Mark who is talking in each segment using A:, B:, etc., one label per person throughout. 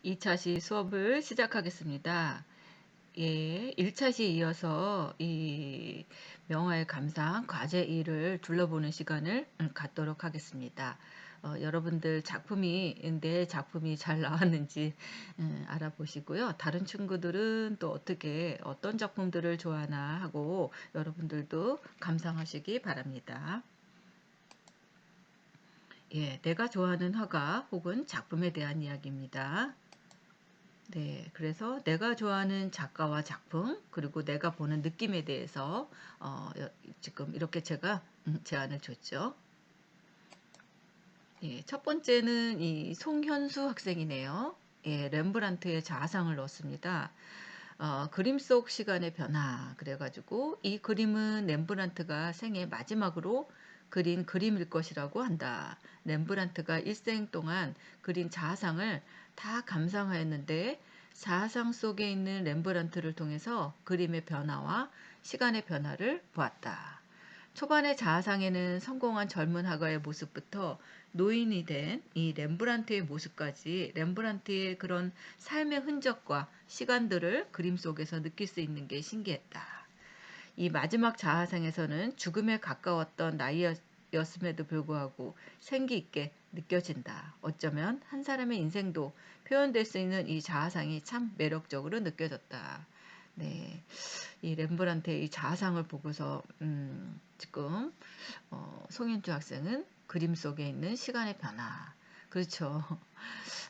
A: 2차시 수업을 시작하겠습니다. 예, 1차시에 이어서 이 명화의 감상 과제 2를 둘러보는 시간을 갖도록 하겠습니다. 여러분들 내 작품이 잘 나왔는지 알아보시고요. 다른 친구들은 또 어떤 작품들을 좋아하나 하고 여러분들도 감상하시기 바랍니다. 예, 내가 좋아하는 화가 혹은 작품에 대한 이야기입니다. 네, 그래서 내가 좋아하는 작가와 작품, 그리고 내가 보는 느낌에 대해서 지금 이렇게 제가 제안을 줬죠. 예, 첫 번째는 이 송현수 학생이네요. 예, 렘브란트의 자아상을 넣었습니다. 그림 속 시간의 변화. 그래가지고 이 그림은 렘브란트가 생애 마지막으로 그린 그림일 것이라고 한다. 렘브란트가 일생 동안 그린 자아상을 다 감상하였는데 자아상 속에 있는 렘브란트를 통해서 그림의 변화와 시간의 변화를 보았다. 초반의 자아상에는 성공한 젊은 화가의 모습부터 노인이 된 이 렘브란트의 모습까지 렘브란트의 그런 삶의 흔적과 시간들을 그림 속에서 느낄 수 있는 게 신기했다. 이 마지막 자아상에서는 죽음에 가까웠던 나이였음에도 불구하고 생기 있게 느껴진다. 어쩌면 한 사람의 인생도 표현될 수 있는 이 자아상이 참 매력적으로 느껴졌다. 네, 이 렘브란트의 이 자아상을 보고서 지금 송윤주 학생은 그림 속에 있는 시간의 변화. 그렇죠.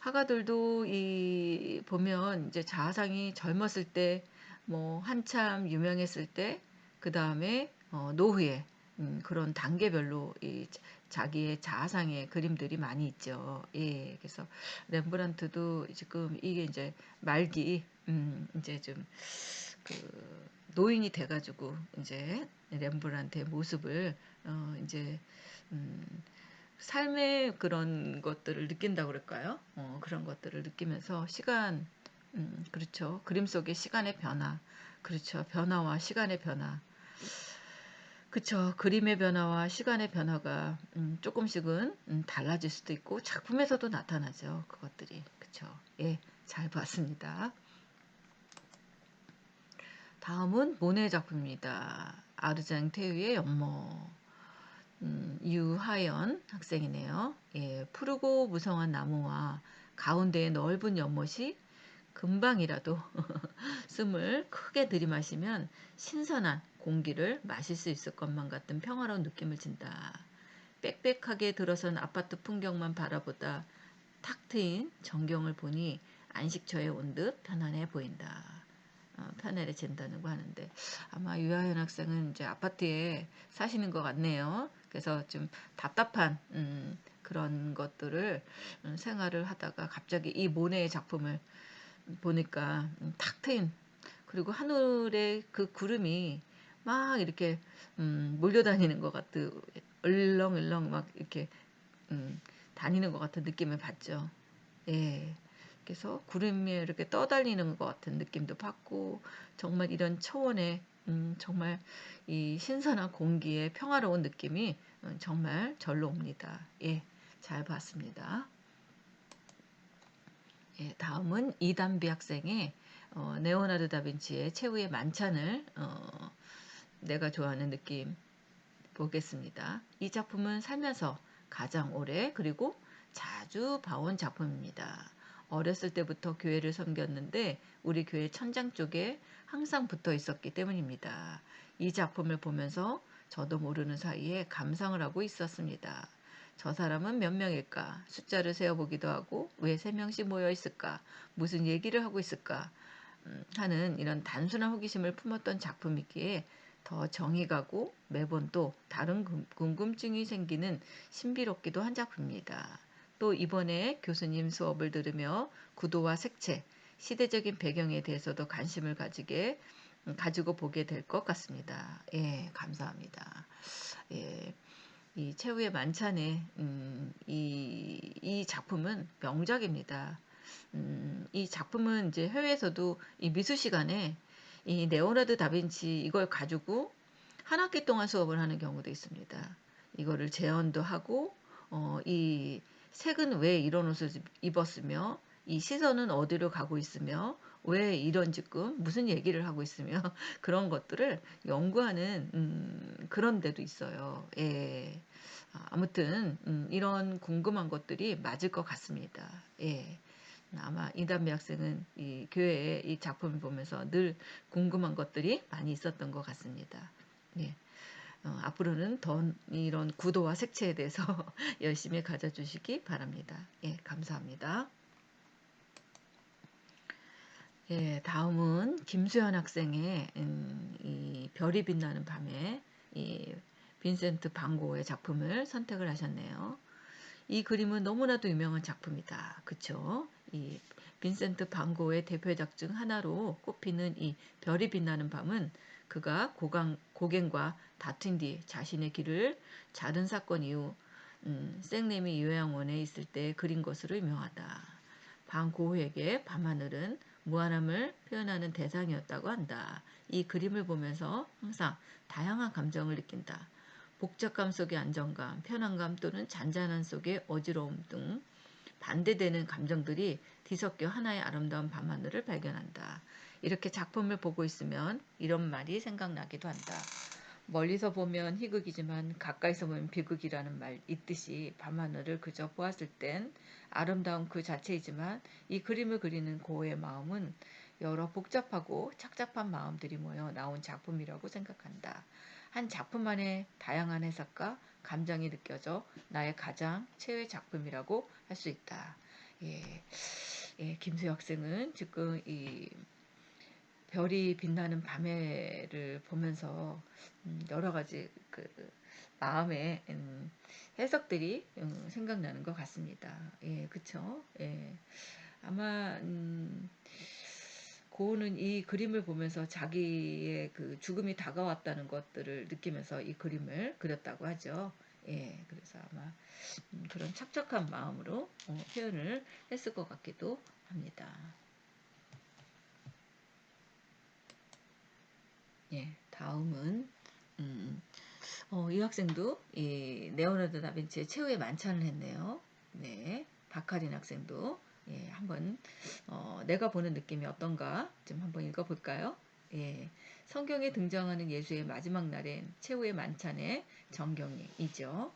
A: 화가들도 이 보면 이제 자아상이 젊었을 때, 뭐 한참 유명했을 때, 그 다음에 노후에 그런 단계별로 이 자기의 자아상의 그림들이 많이 있죠. 예, 그래서 렘브란트도 지금 이게 이제 말기 이제 좀 그 노인이 돼가지고 이제 렘브란트의 모습을 이제 음, 삶의 그런 것들을 느낀다고 그럴까요? 그런 것들을 느끼면서 그렇죠. 그림 속의 시간의 변화. 그렇죠. 변화와 시간의 변화. 그쵸. 그림의 변화와 시간의 변화가 조금씩은 달라질 수도 있고 작품에서도 나타나죠. 그것들이. 그쵸. 예, 잘 봤습니다. 다음은 모네 작품입니다. 아르장 태우의 연못. 유하연 학생이네요. 예, 푸르고 무성한 나무와 가운데에 넓은 연못이 금방이라도 숨을 크게 들이마시면 신선한 공기를 마실 수 있을 것만 같은 평화로운 느낌을 준다. 빽빽하게 들어선 아파트 풍경만 바라보다 탁 트인 전경을 보니 안식처에 온 듯 편안해 보인다. 편안해진다고 하는데 아마 유아현 학생은 이제 아파트에 사시는 것 같네요. 그래서 좀 답답한 그런 것들을 생활을 하다가 갑자기 이 모네의 작품을 보니까 탁 트인 그리고 하늘에 그 구름이 막 이렇게 몰려다니는 것 같은 얼렁얼렁 막 이렇게 음, 다니는 것 같은 느낌을 받죠. 예. 그래서 구름이 이렇게 떠달리는 것 같은 느낌도 받고 정말 이런 초원에 정말 이 신선한 공기의 평화로운 느낌이 정말 절로 옵니다. 예, 잘 봤습니다. 예, 다음은 이담비 학생의 네오나르 다빈치의 최후의 만찬을 내가 좋아하는 느낌 보겠습니다. 이 작품은 살면서 가장 오래 그리고 자주 봐온 작품입니다. 어렸을 때부터 교회를 섬겼는데 우리 교회 천장 쪽에 항상 붙어 있었기 때문입니다. 이 작품을 보면서 저도 모르는 사이에 감상을 하고 있었습니다. 저 사람은 몇 명일까? 숫자를 세어보기도 하고 왜 세 명씩 모여 있을까? 무슨 얘기를 하고 있을까? 하는 이런 단순한 호기심을 품었던 작품이기에 더 정이 가고 매번 또 다른 궁금증이 생기는 신비롭기도 한 작품입니다. 또 이번에 교수님 수업을 들으며 구도와 색채, 시대적인 배경에 대해서도 관심을 가지고 보게 될 것 같습니다. 예, 감사합니다. 예, 이 최후의 만찬의 이 작품은 명작입니다. 이 작품은 이제 해외에서도 이 미술 시간에 이 레오나르도 다빈치 이걸 가지고 한 학기 동안 수업을 하는 경우도 있습니다. 이거를 재현도 하고 이 색은 왜 이런 옷을 입었으며 이 시선은 어디로 가고 있으며 왜 이런 지금 무슨 얘기를 하고 있으며 그런 것들을 연구하는 그런 데도 있어요. 예. 아무튼 이런 궁금한 것들이 맞을 것 같습니다. 예. 아마 이담배 학생은 이 교회의 이 작품을 보면서 늘 궁금한 것들이 많이 있었던 것 같습니다. 예. 앞으로는 더 이런 구도와 색채에 대해서 열심히 가져주시기 바랍니다. 예, 감사합니다. 예, 다음은 김수현 학생의 이 별이 빛나는 밤에 이 빈센트 반 고흐의 작품을 선택을 하셨네요. 이 그림은 너무나도 유명한 작품이다. 그쵸? 이 빈센트 반 고흐의 대표작 중 하나로 꼽히는 이 별이 빛나는 밤은 그가 고갱과 다툰 뒤 자신의 길을 자른 사건 이후 생레미 요양원에 있을 때 그린 것으로 유명하다. 반 고흐에게 밤하늘은 무한함을 표현하는 대상이었다고 한다. 이 그림을 보면서 항상 다양한 감정을 느낀다. 복잡감 속의 안정감, 편안감 또는 잔잔한 속의 어지러움 등 반대되는 감정들이 뒤섞여 하나의 아름다운 밤하늘을 발견한다. 이렇게 작품을 보고 있으면 이런 말이 생각나기도 한다. 멀리서 보면 희극이지만 가까이서 보면 비극이라는 말 있듯이 밤하늘을 그저 보았을 땐 아름다운 그 자체이지만 이 그림을 그리는 고흐의 마음은 여러 복잡하고 착잡한 마음들이 모여 나온 작품이라고 생각한다. 한 작품 안에 다양한 해석과 감정이 느껴져 나의 가장 최애 작품이라고 할 수 있다. 예, 예, 김수 학생은 지금 이 별이 빛나는 밤에를 보면서 여러 가지 그 마음의 해석들이 생각나는 것 같습니다. 예, 그쵸? 예. 아마 고흐는 이 그림을 보면서 자기의 그 죽음이 다가왔다는 것들을 느끼면서 이 그림을 그렸다고 하죠. 예, 그래서 아마 그런 착잡한 마음으로 표현을 했을 것 같기도 합니다. 예, 다음은 이 학생도 이 레오나르도 다빈치의 최후의 만찬을 했네요. 네, 바카린 학생도 예, 한번 내가 보는 느낌이 어떤가 좀 한번 읽어볼까요? 예, 성경에 등장하는 예수의 마지막 날엔 최후의 만찬의 전경이죠.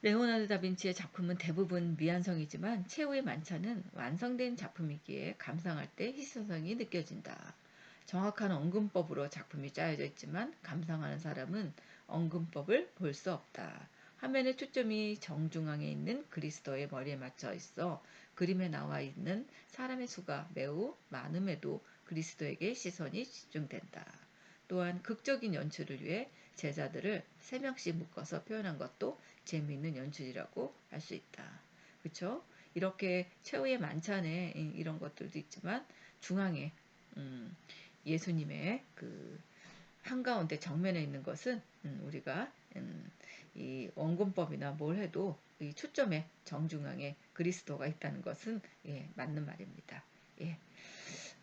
A: 레오나르도 다빈치의 작품은 대부분 미완성이지만 최후의 만찬은 완성된 작품이기에 감상할 때 희소성이 느껴진다. 정확한 언금법으로 작품이 짜여져 있지만 감상하는 사람은 언금법을 볼 수 없다. 화면의 초점이 정중앙에 있는 그리스도의 머리에 맞춰 있어 그림에 나와 있는 사람의 수가 매우 많음에도 그리스도에게 시선이 집중된다. 또한 극적인 연출을 위해 제자들을 3명씩 묶어서 표현한 것도 재미있는 연출이라고 할 수 있다. 그렇죠? 이렇게 최후의 만찬에 이런 것들도 있지만 중앙에 예수님의 그 한가운데 정면에 있는 것은 우리가 이 원근법이나 뭘 해도 이 초점에 정중앙에 그리스도가 있다는 것은 예, 맞는 말입니다. 예,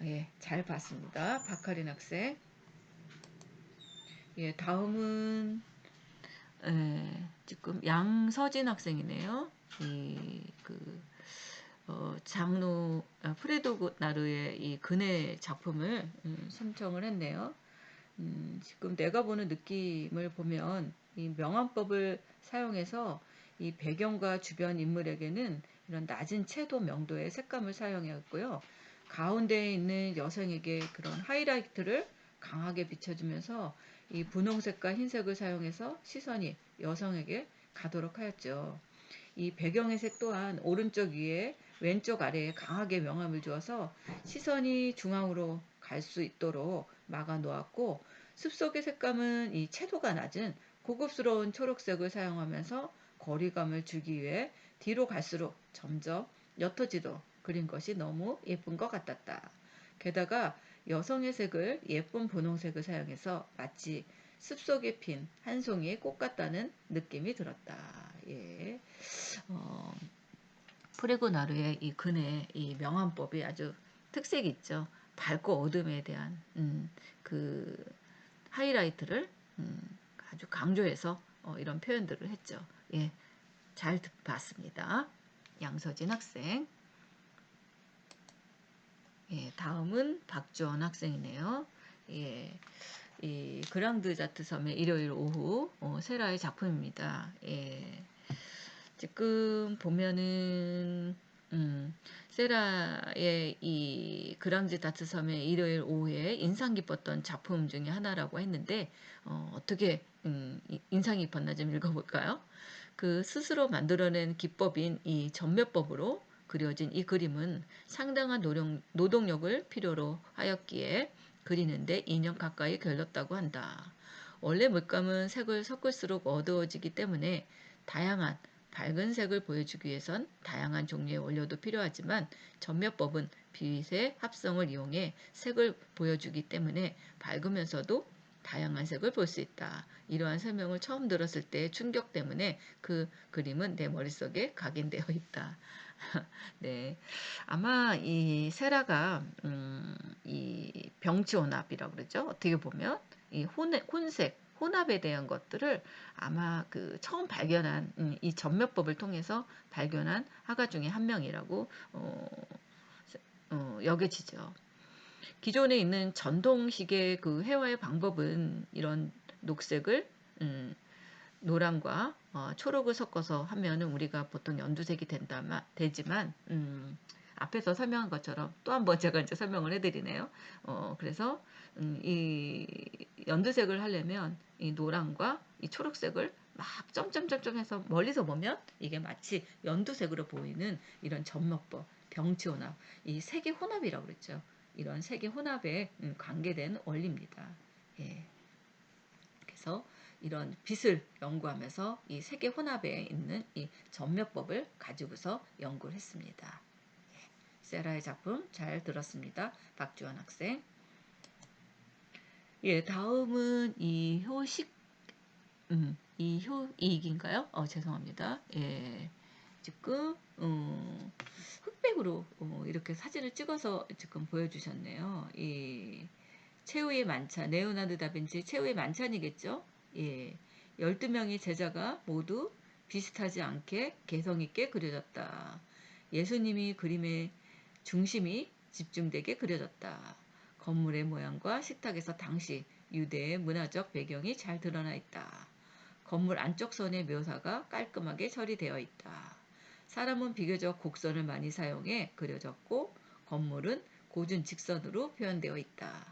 A: 예, 잘 봤습니다. 박하린 학생. 예, 다음은 지금 양서진 학생이네요. 이그 장로 프레도 나르의 이 근해 작품을 신청을 했네요. 지금 내가 보는 느낌을 보면 이 명암법을 사용해서 이 배경과 주변 인물에게는 이런 낮은 채도 명도의 색감을 사용했고요. 가운데에 있는 여성에게 그런 하이라이트를 강하게 비춰주면서 이 분홍색과 흰색을 사용해서 시선이 여성에게 가도록 하였죠. 이 배경의 색 또한 오른쪽 위에 왼쪽 아래에 강하게 명암을 주어서 시선이 중앙으로 갈 수 있도록 막아 놓았고 숲속의 색감은 이 채도가 낮은 고급스러운 초록색을 사용하면서 거리감을 주기 위해 뒤로 갈수록 점점 옅어지도록 그린 것이 너무 예쁜 것 같았다. 게다가 여성의 색을 예쁜 분홍색을 사용해서 마치 숲속에 핀 한 송이의 꽃 같다는 느낌이 들었다. 예. 프레고나루의 이 근의 이 명암법이 아주 특색이 있죠. 밝고 어둠에 대한 그 하이라이트를 아주 강조해서 이런 표현들을 했죠. 예, 잘 봤습니다. 양서진 학생. 예, 다음은 박주원 학생이네요. 예, 이 그랑드자트 섬의 일요일 오후 세라의 작품입니다. 예, 지금 보면은 세라의 이 그랑드자트 섬의 일요일 오후에 인상 깊었던 작품 중에 하나라고 했는데 어떻게 인상 깊었나 좀 읽어볼까요? 그 스스로 만들어낸 기법인 이 전멸법으로 그려진 이 그림은 상당한 노동력을 필요로 하였기에 그리는데 2년 가까이 걸렸다고 한다. 원래 물감은 색을 섞을수록 어두워지기 때문에 다양한 밝은 색을 보여주기 위해선 다양한 종류의 원료도 필요하지만 전멸법은 빛의 합성을 이용해 색을 보여주기 때문에 밝으면서도 다양한 색을 볼 수 있다. 이러한 설명을 처음 들었을 때 충격 때문에 그 그림은 내 머릿속에 각인되어 있다. 네, 아마 이 세라가 이 병치혼합이라고 그러죠. 어떻게 보면 이 혼색, 혼합에 대한 것들을 아마 그 처음 발견한 이 전멸법을 통해서 발견한 화가 중에 한 명이라고 여겨지죠. 기존에 있는 전통식의 그 회화의 방법은 이런 녹색을 노랑과 초록을 섞어서 하면은 우리가 보통 연두색이 되지만 앞에서 설명한 것처럼 또 한 번 제가 이제 설명을 해드리네요. 그래서 이 연두색을 하려면 이 노랑과 이 초록색을 막 점점점점 해서 멀리서 보면 이게 마치 연두색으로 보이는 이런 접목법, 병치혼합, 이 색의 혼합이라고 그랬죠. 이런 색의 혼합에 관계된 원리입니다. 예. 그래서 이런 빛을 연구하면서 이 세계 혼합에 있는 이 전멸법을 가지고서 연구를 했습니다. 세라의 작품 잘 들었습니다. 박주원 학생. 예, 다음은 이 효식, 이 효이익인가요? 죄송합니다. 예, 지금 흑백으로 이렇게 사진을 찍어서 지금 보여주셨네요. 이 최후의 만찬, 레오나르도 다빈치 최후의 만찬이겠죠? 예. 12명의 제자가 모두 비슷하지 않게 개성 있게 그려졌다. 예수님이 그림의 중심이 집중되게 그려졌다. 건물의 모양과 식탁에서 당시 유대의 문화적 배경이 잘 드러나 있다. 건물 안쪽 선의 묘사가 깔끔하게 처리되어 있다. 사람은 비교적 곡선을 많이 사용해 그려졌고 건물은 고준 직선으로 표현되어 있다.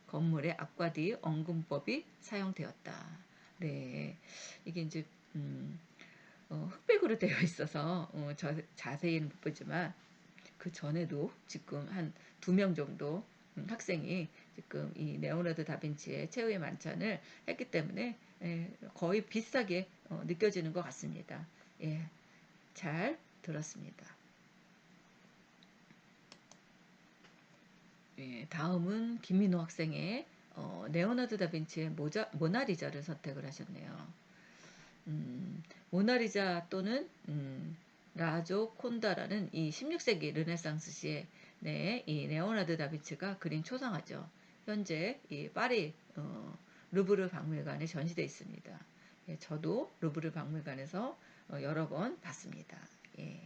A: 건물의 앞과 뒤 엉금법이 사용되었다. 네, 이게 이제 흑백으로 되어 있어서 자세히는 못 보지만 그 전에도 지금 한 2명 정도 학생이 지금 이 레오나르도 다빈치의 최후의 만찬을 했기 때문에 거의 비슷하게 느껴지는 것 같습니다. 예, 잘 들었습니다. 예, 다음은 김민호 학생의 레오나르도 다빈치의 모나리자를 선택을 하셨네요. 모나리자 또는 라조 콘다라는 이 16세기 르네상스 시에 이 레오나르도 다빈치가 그린 초상화죠. 현재 이 파리 루브르 박물관에 전시되어 있습니다. 예, 저도 루브르 박물관에서 여러 번 봤습니다. 예.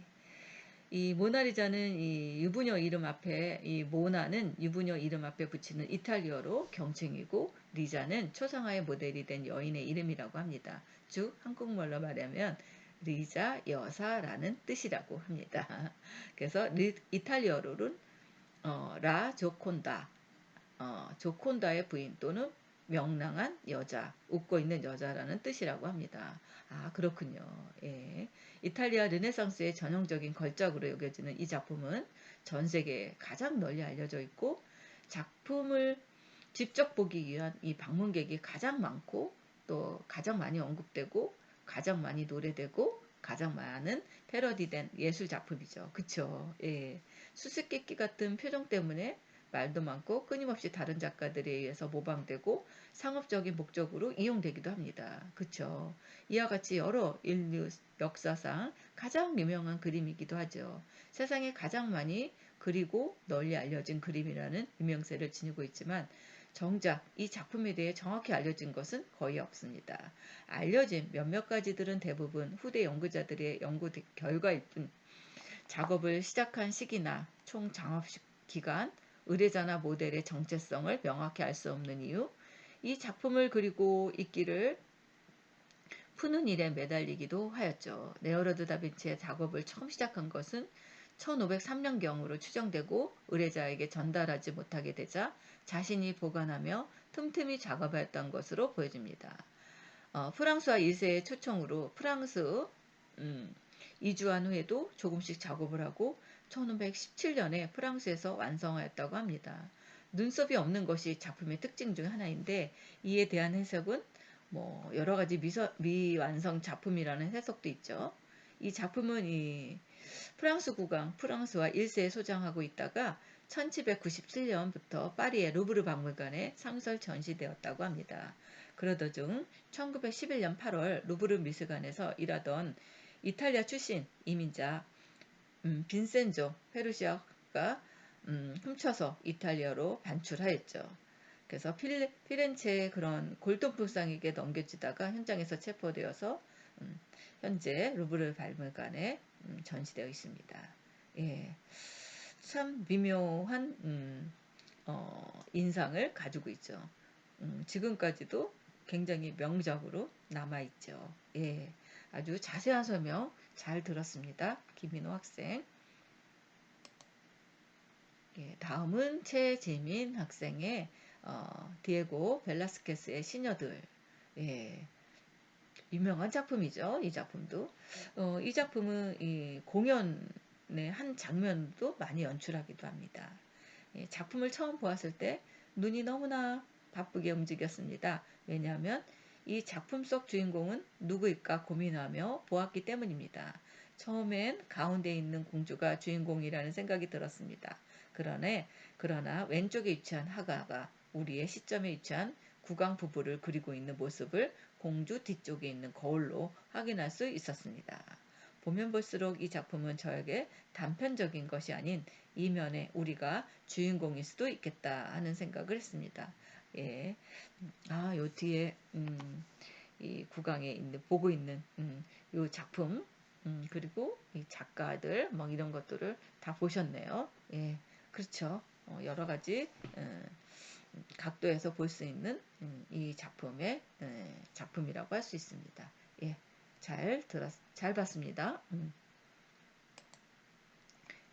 A: 이 모나리자는 이 유부녀 이름 앞에 이 모나는 유부녀 이름 앞에 붙이는 이탈리어로 경칭이고 리자는 초상화의 모델이 된 여인의 이름이라고 합니다. 즉 한국말로 말하면 리자 여사라는 뜻이라고 합니다. 그래서 이탈리어로는 라 조콘다, 조콘다의 부인 또는 명랑한 여자, 웃고 있는 여자라는 뜻이라고 합니다. 아, 그렇군요. 예. 이탈리아 르네상스의 전형적인 걸작으로 여겨지는 이 작품은 전 세계에 가장 널리 알려져 있고 작품을 직접 보기 위한 이 방문객이 가장 많고 또 가장 많이 언급되고 가장 많이 노래되고 가장 많은 패러디된 예술 작품이죠. 그쵸? 예. 수수께끼 같은 표정 때문에 말도 많고 끊임없이 다른 작가들에 의해서 모방되고 상업적인 목적으로 이용되기도 합니다. 그쵸? 이와 같이 여러 인류 역사상 가장 유명한 그림이기도 하죠. 세상에 가장 많이 그리고 널리 알려진 그림이라는 유명세를 지니고 있지만 정작 이 작품에 대해 정확히 알려진 것은 거의 없습니다. 알려진 몇몇 가지들은 대부분 후대 연구자들의 연구 결과일 뿐 작업을 시작한 시기나 총 장업 기간, 의뢰자나 모델의 정체성을 명확히 알 수 없는 이유, 이 작품을 그리고 있기를 푸는 일에 매달리기도 하였죠. 레오나르도 다빈치의 작업을 처음 시작한 것은 1503년경으로 추정되고 의뢰자에게 전달하지 못하게 되자 자신이 보관하며 틈틈이 작업했던 것으로 보여집니다. 프랑스와 2세의 초청으로 프랑스 이주한 후에도 조금씩 작업을 하고 1517년에 프랑스에서 완성하였다고 합니다. 눈썹이 없는 것이 작품의 특징 중 하나인데 이에 대한 해석은 뭐 여러 가지 미완성 작품이라는 해석도 있죠. 이 작품은 이 프랑스 국왕 프랑스와 1세에 소장하고 있다가 1797년부터 파리의 루브르 박물관에 상설 전시되었다고 합니다. 그러던 중 1911년 8월 루브르 미술관에서 일하던 이탈리아 출신 이민자 빈센조 페루시아가 훔쳐서 이탈리아로 반출하였죠. 그래서 피렌체의 그런 골동품상에게 넘겨지다가 현장에서 체포되어서 현재 루브르 박물관에 전시되어 있습니다. 예, 참 미묘한 인상을 가지고 있죠. 지금까지도 굉장히 명작으로 남아있죠. 예, 아주 자세한 설명 잘 들었습니다. 김민호 학생. 예, 다음은 최재민 학생의 디에고 벨라스케스의 시녀들. 예, 유명한 작품이죠. 이 작품도. 이 작품은 이 공연의 한 장면도 많이 연출하기도 합니다. 예, 작품을 처음 보았을 때 눈이 너무나 바쁘게 움직였습니다. 왜냐하면 이 작품 속 주인공은 누구일까 고민하며 보았기 때문입니다. 처음엔 가운데 있는 공주가 주인공이라는 생각이 들었습니다. 그러나 왼쪽에 위치한 하가가 우리의 시점에 위치한 국왕 부부를 그리고 있는 모습을 공주 뒤쪽에 있는 거울로 확인할 수 있었습니다. 보면 볼수록 이 작품은 저에게 단편적인 것이 아닌 이면에 우리가 주인공일 수도 있겠다 하는 생각을 했습니다. 예. 요 뒤에 이 국왕에 있는 보고 있는 요 작품 그리고 이 작가들 뭐 이런 것들을 다 보셨네요. 예. 그렇죠. 여러 가지 각도에서 볼 수 있는 이 작품의 작품이라고 할 수 있습니다. 예. 잘 봤습니다.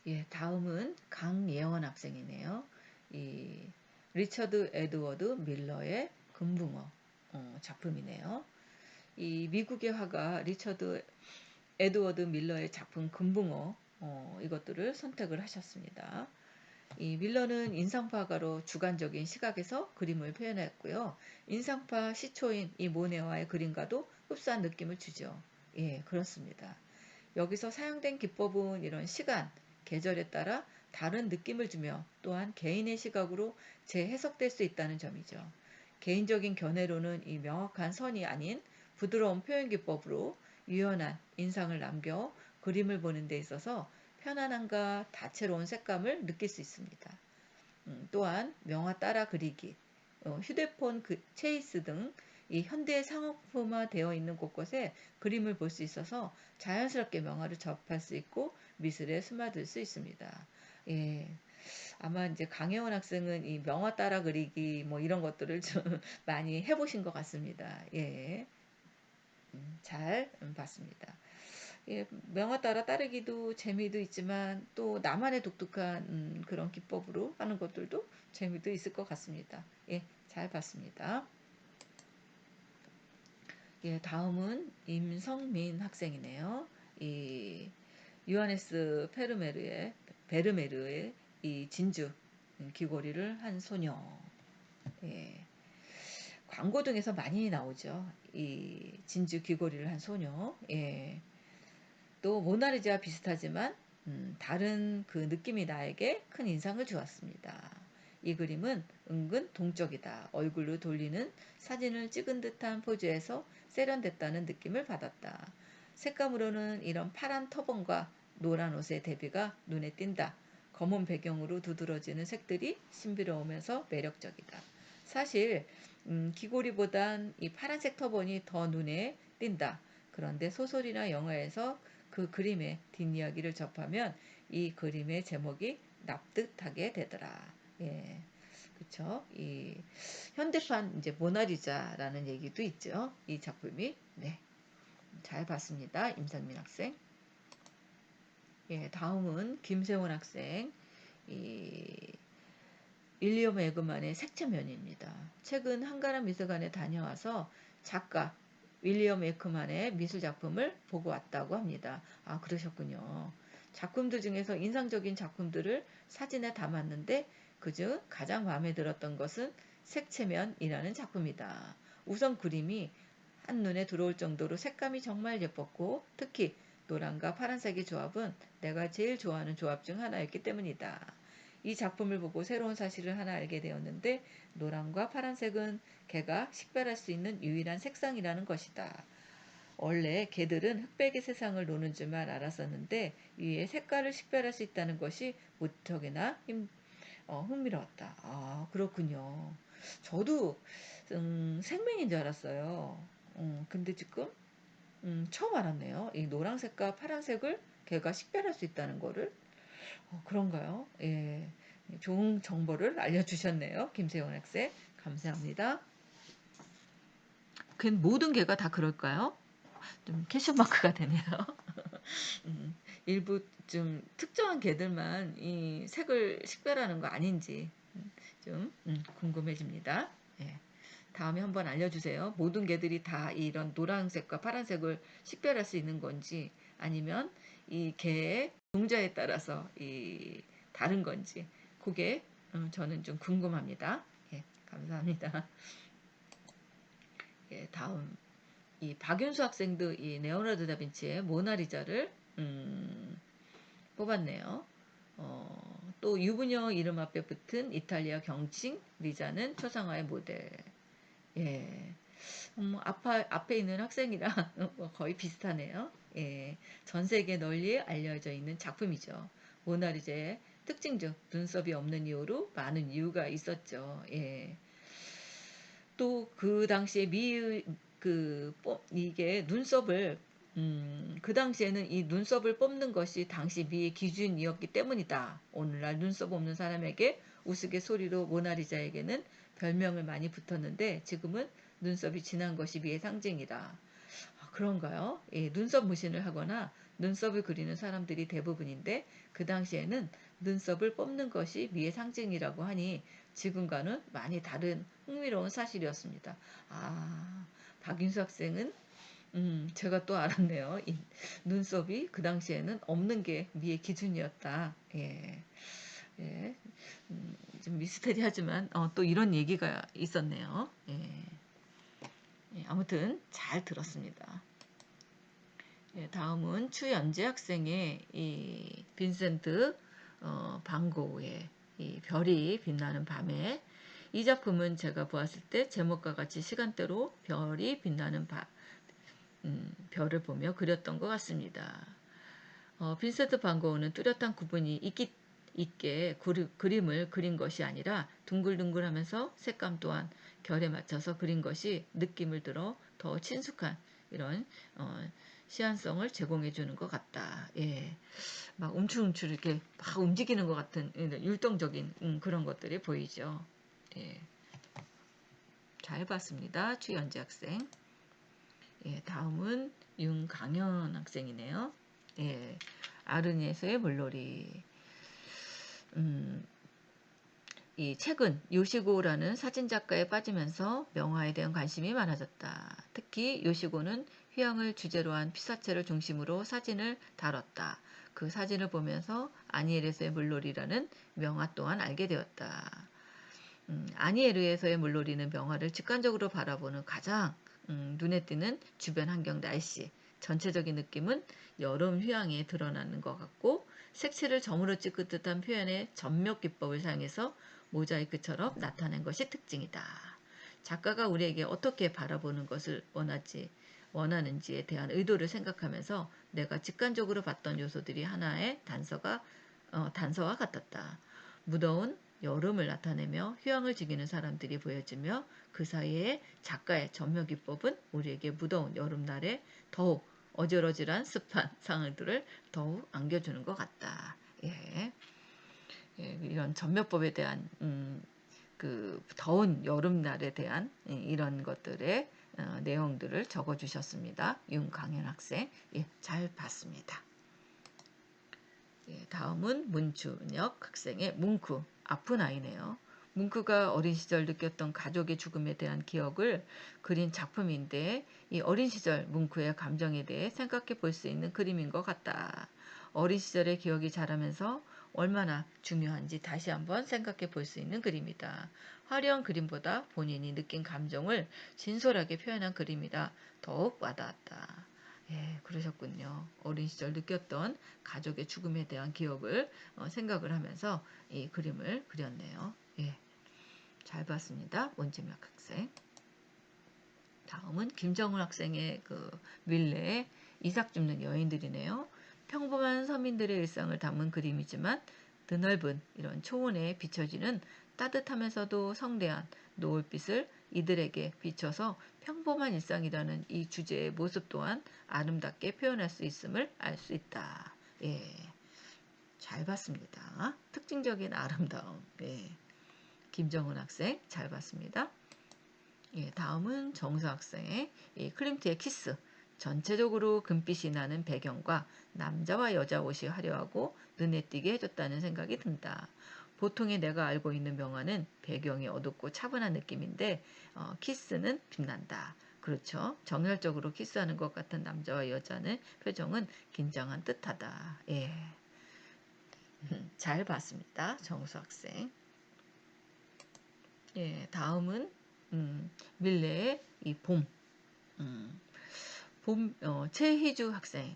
A: 예, 다음은 강예원 학생이네요. 이 리처드 에드워드 밀러의 금붕어 작품이네요. 이 미국의 화가 리처드 에드워드 밀러의 작품 금붕어 이것들을 선택을 하셨습니다. 이 밀러는 인상파가로 주관적인 시각에서 그림을 표현했고요. 인상파 시초인 이 모네와의 그림과도 흡사한 느낌을 주죠. 예, 그렇습니다. 여기서 사용된 기법은 이런 시간, 계절에 따라 다른 느낌을 주며 또한 개인의 시각으로 재해석될 수 있다는 점이죠. 개인적인 견해로는 이 명확한 선이 아닌 부드러운 표현 기법으로 유연한 인상을 남겨 그림을 보는 데 있어서 편안함과 다채로운 색감을 느낄 수 있습니다. 또한 명화 따라 그리기, 휴대폰 체이스 등 이 현대 상업화되어 있는 곳곳에 그림을 볼 수 있어서 자연스럽게 명화를 접할 수 있고 미술에 스며들 수 있습니다. 예, 아마 이제 강혜원 학생은 이 명화 따라 그리기 뭐 이런 것들을 좀 많이 해보신 것 같습니다. 예, 잘 봤습니다. 예, 명화 따라 따르기도 재미도 있지만 또 나만의 독특한 그런 기법으로 하는 것들도 재미도 있을 것 같습니다. 예, 잘 봤습니다. 예, 다음은 임성민 학생이네요. 이 요하네스 베르메르의 이 진주 귀걸이를 한 소녀. 예, 광고 등에서 많이 나오죠. 이 진주 귀걸이를 한 소녀. 예. 또 모나리자와 비슷하지만 다른 그 느낌이 나에게 큰 인상을 주었습니다. 이 그림은 은근 동적이다. 얼굴로 돌리는 사진을 찍은 듯한 포즈에서 세련됐다는 느낌을 받았다. 색감으로는 이런 파란 터번과 노란 옷의 대비가 눈에 띈다. 검은 배경으로 두드러지는 색들이 신비로우면서 매력적이다. 사실 귀고리보단 이 파란색 터번이 더 눈에 띈다. 그런데 소설이나 영화에서 그 그림의 뒷이야기를 접하면 이 그림의 제목이 납득하게 되더라. 예. 그쵸. 이 현대판 이제 모나리자라는 얘기도 있죠. 이 작품이. 네. 잘 봤습니다. 임상민 학생. 예, 다음은 김세원 학생. 이 윌리엄 에그만의 색채면입니다. 최근 한가람 미술관에 다녀와서 작가 윌리엄 에그만의 미술 작품을 보고 왔다고 합니다. 아, 그러셨군요. 작품들 중에서 인상적인 작품들을 사진에 담았는데 그중 가장 마음에 들었던 것은 색채면이라는 작품이다. 우선 그림이 한눈에 들어올 정도로 색감이 정말 예뻤고 특히 노란과 파란색의 조합은 내가 제일 좋아하는 조합 중 하나였기 때문이다. 이 작품을 보고 새로운 사실을 하나 알게 되었는데 노란과 파란색은 개가 식별할 수 있는 유일한 색상이라는 것이다. 원래 개들은 흑백의 세상을 노는 줄만 알았었는데 위에 색깔을 식별할 수 있다는 것이 무척이나 흥미로웠다. 아, 그렇군요. 저도 생명인 줄 알았어요. 근데 지금 처음 알았네요. 이 노란색과 파란색을 개가 식별할 수 있다는 거를. 그런가요? 예. 좋은 정보를 알려주셨네요. 김세원 학생. 감사합니다. 그 모든 개가 다 그럴까요? 좀 캐션 마크가 되네요. 음, 일부 좀 특정한 개들만 이 색을 식별하는 거 아닌지 좀 궁금해집니다. 예. 다음에 한번 알려주세요. 모든 개들이 다 이런 노란색과 파란색을 식별할 수 있는 건지 아니면 이 개의 종자에 따라서 이 다른 건지 그게 저는 좀 궁금합니다. 예, 감사합니다. 예, 다음 이 박윤수 학생도 이 레오나르도 다빈치의 모나리자를 뽑았네요. 또 유부녀 이름 앞에 붙은 이탈리아 경칭 리자는 초상화의 모델. 예. 앞에 있는 학생이랑 거의 비슷하네요. 예. 전 세계 널리 알려져 있는 작품이죠. 모나리자의 특징 중 눈썹이 없는 이유로 많은 이유가 있었죠. 예. 또 그 당시에 이게 눈썹을 그 당시에는 이 눈썹을 뽑는 것이 당시 미의 기준이었기 때문이다. 오늘날 눈썹 없는 사람에게 우스갯소리로 모나리자에게는 별명을 많이 붙었는데 지금은 눈썹이 진한 것이 미의 상징이다. 아, 그런가요? 예, 눈썹 무신을 하거나 눈썹을 그리는 사람들이 대부분인데 그 당시에는 눈썹을 뽑는 것이 미의 상징이라고 하니 지금과는 많이 다른 흥미로운 사실이었습니다. 아, 박윤수 학생은 제가 또 알았네요. 이 눈썹이 그 당시에는 없는 게 미의 기준이었다. 예, 예, 좀 미스테리하지만 또 이런 얘기가 있었네요. 예, 예, 아무튼 잘 들었습니다. 예, 다음은 추연재 학생의 이 빈센트 반 고흐의 이 별이 빛나는 밤에 이 작품은 제가 보았을 때 제목과 같이 시간대로 별이 빛나는 별을 보며 그렸던 것 같습니다. 빈센트 반 고흐는 뚜렷한 구분이 있게 그림을 그린 것이 아니라 둥글둥글하면서 색감 또한 결에 맞춰서 그린 것이 느낌을 들어 더 친숙한 이런 시한성을 제공해 주는 것 같다. 예. 막 움츠움츠 이렇게 막 움직이는 것 같은 율동적인 그런 것들이 보이죠. 예. 잘 봤습니다. 추연재 학생. 예, 다음은 윤강현 학생이네요. 예, 아르니에서의 물놀이. 음, 이 책은 요시고라는 사진작가에 빠지면서 명화에 대한 관심이 많아졌다. 특히 요시고는 휴양을 주제로 한 피사체를 중심으로 사진을 다뤘다. 그 사진을 보면서 아니엘에서의 물놀이라는 명화 또한 알게 되었다. 아니에르에서의 물놀이는 명화를 직관적으로 바라보는 가장 눈에 띄는 주변 환경 날씨, 전체적인 느낌은 여름 휴양에 드러나는 것 같고 색칠을 점으로 찍은 듯한 표현의 점묘 기법을 사용해서 모자이크처럼 나타낸 것이 특징이다. 작가가 우리에게 어떻게 바라보는 것을 원하는지에 대한 의도를 생각하면서 내가 직관적으로 봤던 요소들이 하나의 단서와 같았다. 무더운 여름을 나타내며 휴양을 즐기는 사람들이 보여지며 그 사이에 작가의 점묘 기법은 우리에게 무더운 여름날에 더욱 어질어질한 습한 상황들을 더욱 안겨주는 것 같다. 예. 예, 이런 전멸법에 대한 그 더운 여름날에 대한 이런 것들의 내용들을 적어주셨습니다. 윤강현 학생. 예, 잘 봤습니다. 예, 다음은 문준혁 학생의 뭉크. 아픈 아이네요. 뭉크가 어린 시절 느꼈던 가족의 죽음에 대한 기억을 그린 작품인데 이 어린 시절 뭉크의 감정에 대해 생각해 볼 수 있는 그림인 것 같다. 어린 시절의 기억이 자라면서 얼마나 중요한지 다시 한번 생각해 볼 수 있는 그림이다. 화려한 그림보다 본인이 느낀 감정을 진솔하게 표현한 그림이라 더욱 와닿았다. 예, 그러셨군요. 어린 시절 느꼈던 가족의 죽음에 대한 기억을 생각을 하면서 이 그림을 그렸네요. 예, 잘 봤습니다. 문진혁 학생. 다음은 김정은 학생의 그 밀레의 이삭 줍는 여인들이네요. 평범한 서민들의 일상을 담은 그림이지만 드넓은 이런 초원에 비춰지는 따뜻하면서도 성대한 노을빛을 이들에게 비춰서 평범한 일상이라는 이 주제의 모습 또한 아름답게 표현할 수 있음을 알 수 있다. 예, 잘 봤습니다. 특징적인 아름다움. 예, 김정은 학생 잘 봤습니다. 예, 다음은 정서 학생의 클림트의 키스. 전체적으로 금빛이 나는 배경과 남자와 여자 옷이 화려하고 눈에 띄게 해줬다는 생각이 든다. 보통의 내가 알고 있는 명화는 배경이 어둡고 차분한 느낌인데 키스는 빛난다. 그렇죠. 정열적으로 키스하는 것 같은 남자와 여자는 표정은 긴장한 듯하다. 예, 잘 봤습니다. 정수 학생. 예, 다음은 밀레의 이 봄. 음, 최희주 학생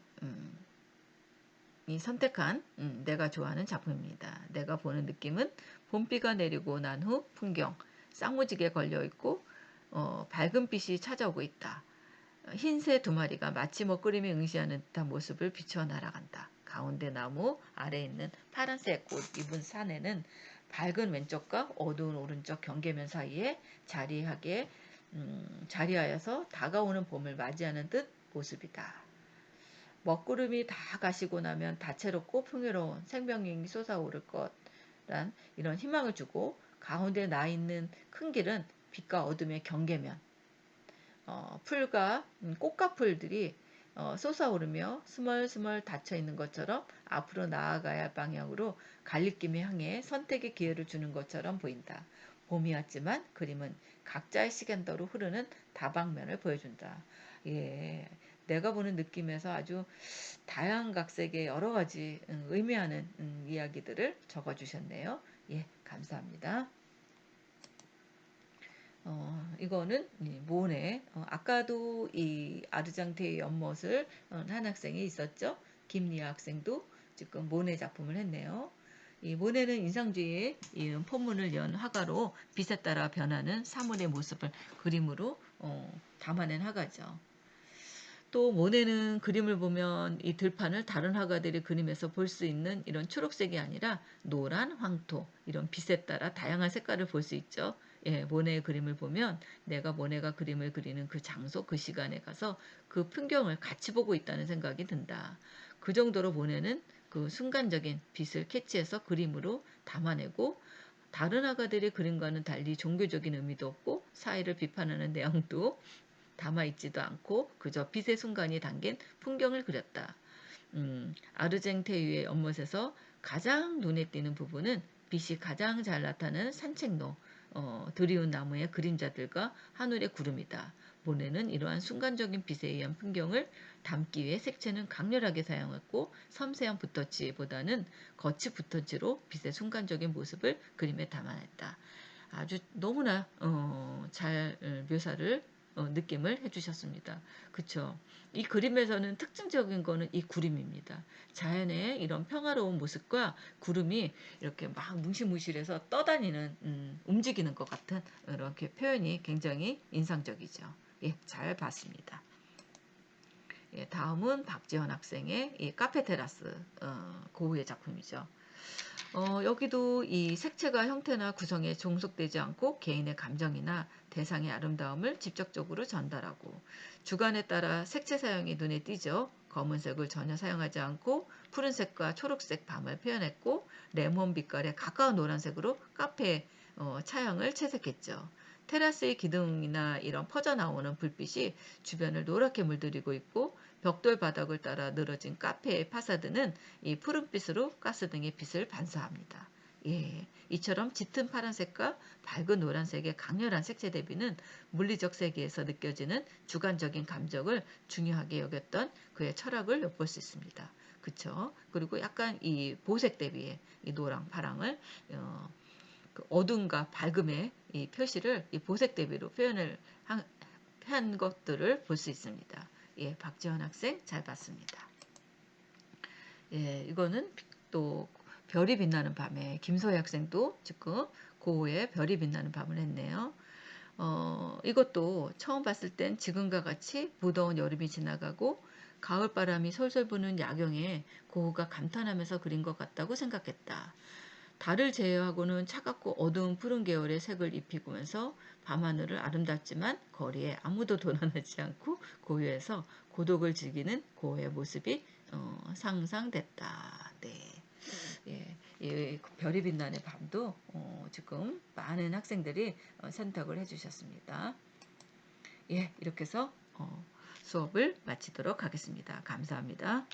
A: 이 선택한 내가 좋아하는 작품입니다. 내가 보는 느낌은 봄비가 내리고 난 후 풍경, 쌍무지개 걸려있고 밝은 빛이 찾아오고 있다. 흰새 두 마리가 마치 먹구름이 응시하는 듯한 모습을 비춰 날아간다. 가운데 나무 아래에 있는 파란색 옷 입은 산에는 밝은 왼쪽과 어두운 오른쪽 경계면 사이에 자리하여서 다가오는 봄을 맞이하는 듯 모습이다. 먹구름이 다 가시고 나면 다채롭고 풍요로운 생명력이 솟아오를 것란 이런 희망을 주고 가운데 나 있는 큰 길은 빛과 어둠의 경계면 풀과 꽃가풀들이 솟아오르며 스멀스멀 닫혀있는 것처럼 앞으로 나아가야 할 방향으로 갈림길을 향해 선택의 기회를 주는 것처럼 보인다. 봄이 왔지만 그림은 각자의 시간대로 흐르는 다방면을 보여준다. 예, 내가 보는 느낌에서 아주 다양한 각색의 여러 가지 의미하는 이야기들을 적어주셨네요. 예, 감사합니다. 이거는 모네. 아까도 이 아르장테의 연못을 한 학생이 있었죠. 김리아 학생도 지금 모네 작품을 했네요. 이 모네는 인상주의의 이 포문을 연 화가로 빛에 따라 변하는 사물의 모습을 그림으로 담아낸 화가죠. 또 모네는 그림을 보면 이 들판을 다른 화가들이 그림에서 볼 수 있는 이런 초록색이 아니라 노란, 황토 이런 빛에 따라 다양한 색깔을 볼 수 있죠. 예, 모네의 그림을 보면 내가 모네가 그림을 그리는 그 장소, 그 시간에 가서 그 풍경을 같이 보고 있다는 생각이 든다. 그 정도로 모네는 그 순간적인 빛을 캐치해서 그림으로 담아내고 다른 화가들의 그림과는 달리 종교적인 의미도 없고 사회를 비판하는 내용도 담아있지도 않고 그저 빛의 순간이 담긴 풍경을 그렸다. 아르쟁테유의 연못에서 가장 눈에 띄는 부분은 빛이 가장 잘 나타나는 산책로, 드리운 나무의 그림자들과 하늘의 구름이다. 모네는 이러한 순간적인 빛에 의한 풍경을 담기 위해 색채는 강렬하게 사용했고 섬세한 붓터치보다는 거친 붓터치로 빛의 순간적인 모습을 그림에 담아냈다. 아주 너무나 잘 묘사를 느낌을 해주셨습니다. 그쵸? 이 그림에서는 특징적인 거는 이 구름입니다. 자연의 이런 평화로운 모습과 구름이 이렇게 막 뭉실뭉실해서 떠다니는 움직이는 것 같은 이렇게 표현이 굉장히 인상적이죠. 예, 잘 봤습니다. 예, 다음은 박지원 학생의 이 카페 테라스 고흐의 작품이죠. 여기도 이 색채가 형태나 구성에 종속되지 않고 개인의 감정이나 대상의 아름다움을 직접적으로 전달하고 주관에 따라 색채 사용이 눈에 띄죠. 검은색을 전혀 사용하지 않고 푸른색과 초록색 밤을 표현했고 레몬 빛깔의 가까운 노란색으로 카페 차영을 채색했죠. 테라스의 기둥이나 이런 퍼져나오는 불빛이 주변을 노랗게 물들이고 있고 벽돌 바닥을 따라 늘어진 카페의 파사드는 이 푸른빛으로 가스등의 빛을 반사합니다. 예, 이처럼 짙은 파란색과 밝은 노란색의 강렬한 색채 대비는 물리적 세계에서 느껴지는 주관적인 감정을 중요하게 여겼던 그의 철학을 엿볼 수 있습니다. 그쵸? 그리고 약간 이 보색 대비의 이 노랑, 파랑을 그 어둠과 밝음의 이 표시를 이 보색 대비로 표현을 한 것들을 볼 수 있습니다. 예, 박지원 학생 잘 봤습니다. 예, 이거는 또 별이 빛나는 밤에 김소희 학생도 지금 고호의 별이 빛나는 밤을 했네요. 이것도 처음 봤을 땐 지금과 같이 무더운 여름이 지나가고 가을바람이 솔솔 부는 야경에 고호가 감탄하면서 그린 것 같다고 생각했다. 달을 제외하고는 차갑고 어두운 푸른 계열의 색을 입히면서 밤하늘을 아름답지만 거리에 아무도 도난하지 않고 고요해서 고독을 즐기는 고호의 모습이 상상됐다. 네. 예, 이 별이 빛나는 밤도 지금 많은 학생들이 선택을 해주셨습니다. 예, 이렇게 해서 수업을 마치도록 하겠습니다. 감사합니다.